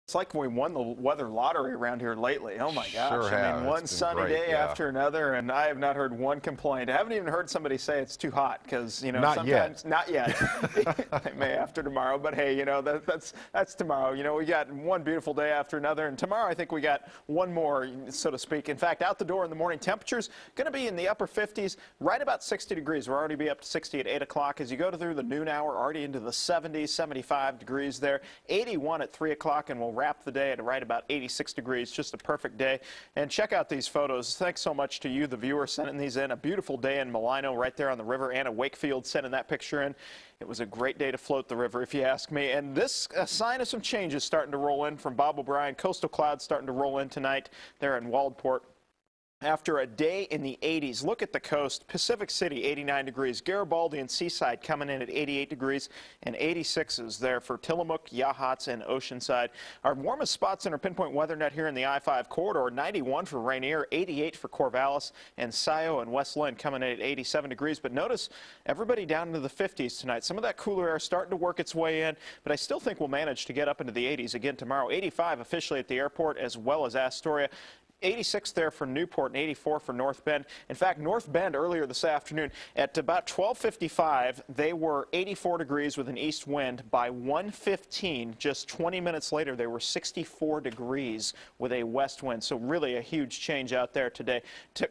It's like we won the weather lottery around here lately. Oh my gosh. Sure I mean, one sunny day after another, and I have not heard one complaint. I haven't even heard somebody say it's too hot because, you know, sometimes not yet. They may after tomorrow, but hey, you know, that's tomorrow. You know, we got one beautiful day after another, and tomorrow I think we got one more, so to speak. In fact, out the door in the morning, temperatures going to be in the upper 50s, right about 60 degrees. We'll already be up to 60 at 8 o'clock. As you go through the noon hour, already into the 70s, 75 degrees there, 81 at 3 o'clock, and we'll wrap the day at right about 86 degrees. Just a perfect day. And check out these photos. Thanks so much to you, the viewer, sending these in. A beautiful day in Malino right there on the river. Anna Wakefield sending that picture in. It was a great day to float the river, if you ask me. And this a sign of some changes starting to roll in from Bob O'Brien. Coastal clouds starting to roll in tonight there in Waldport. After a day in the 80s, look at the coast. Pacific City, 89 degrees. Garibaldi and Seaside coming in at 88 degrees, and 86s there for Tillamook, Yachats, and Oceanside. Our warmest spots in our pinpoint weather net here in the I-5 corridor, 91 for Rainier, 88 for Corvallis, and Scio and West Lynn coming in at 87 degrees. But notice everybody down into the 50s tonight. Some of that cooler air starting to work its way in, but I still think we'll manage to get up into the 80s again tomorrow. 85 officially at the airport as well as Astoria. 86 there for Newport and 84 for North Bend. In fact, North Bend earlier this afternoon at about 12:55, they were 84 degrees with an east wind. By 1:15, just 20 minutes later, they were 64 degrees with a west wind. So really a huge change out there today.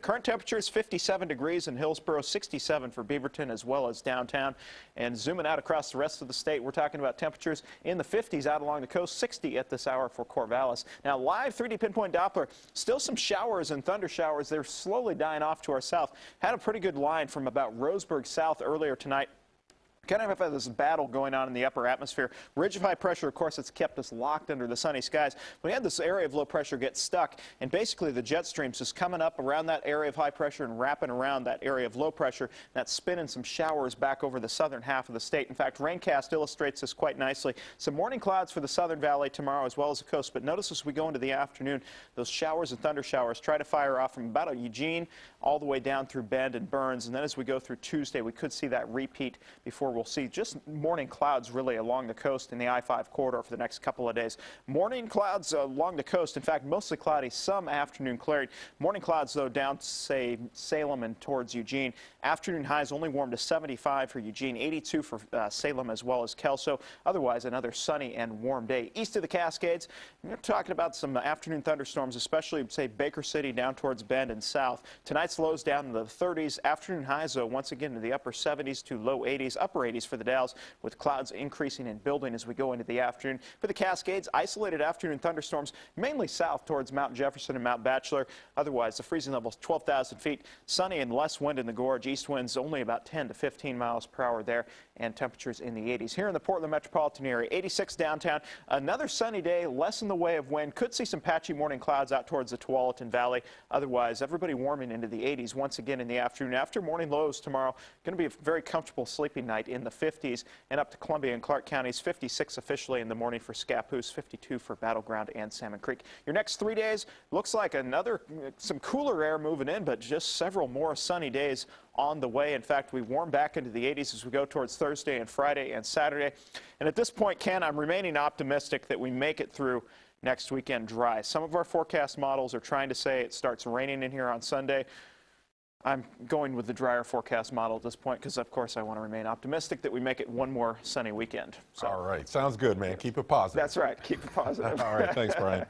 Current temperature is 57 degrees in Hillsborough, 67 for Beaverton as well as downtown. And zooming out across the rest of the state, we're talking about temperatures in the 50s out along the coast, 60 at this hour for Corvallis. Now, live 3D pinpoint Doppler, still some showers and thunder showers. They're slowly dying off to our south. Had a pretty good line from about Roseburg south earlier tonight. Kind of have this battle going on in the upper atmosphere. Ridge of high pressure, of course, has kept us locked under the sunny skies. We had this area of low pressure get stuck, and basically the jet streams just coming up around that area of high pressure and wrapping around that area of low pressure. That's spinning some showers back over the southern half of the state. In fact, Raincast illustrates this quite nicely. Some morning clouds for the southern valley tomorrow as well as the coast, but notice as we go into the afternoon, those showers and thunder showers try to fire off from about Eugene all the way down through Bend and Burns, and then as we go through Tuesday, we could see that repeat before we'll see just morning clouds really along the coast in the I-5 corridor for the next couple of days. Morning clouds along the coast, in fact, mostly cloudy, some afternoon clearing. Morning clouds, though, down to, say, Salem and towards Eugene. Afternoon highs only warm to 75 for Eugene, 82 for Salem as well as Kelso. Otherwise, another sunny and warm day. East of the Cascades, we're talking about some afternoon thunderstorms, especially, say, Baker City down towards Bend and south. Tonight's lows down in the 30s. Afternoon highs, though, once again to the upper 70s to low 80s, upper 80s for the Dalles, with clouds increasing and building as we go into the afternoon. For the Cascades, isolated afternoon thunderstorms, mainly south towards Mount Jefferson and Mount Bachelor. Otherwise, the freezing level is 12,000 feet. Sunny and less wind in the gorge. East winds only about 10 to 15 miles per hour there, and temperatures in the 80s. Here in the Portland metropolitan area, 86 downtown. Another sunny day, less in the way of wind. Could see some patchy morning clouds out towards the Tualatin Valley. Otherwise, everybody warming into the 80s once again in the afternoon. After morning lows tomorrow, going to be a very comfortable sleeping night in the 50s. And up to Columbia and Clark counties, 56 officially in the morning for Scappoose, 52 for Battleground and Salmon Creek. Your next 3 days looks like some cooler air moving in, but just several more sunny days on the way. In fact, we warm back into the 80s as we go towards Thursday and Friday and Saturday. And at this point, Ken, I'm remaining optimistic that we make it through next weekend dry. Some of our forecast models are trying to say it starts raining in here on Sunday. I'm going with the drier forecast model at this point because, of course, I want to remain optimistic that we make it one more sunny weekend. So. All right. Sounds good, man. Keep it positive. That's right. Keep it positive. All right. Thanks, Brian.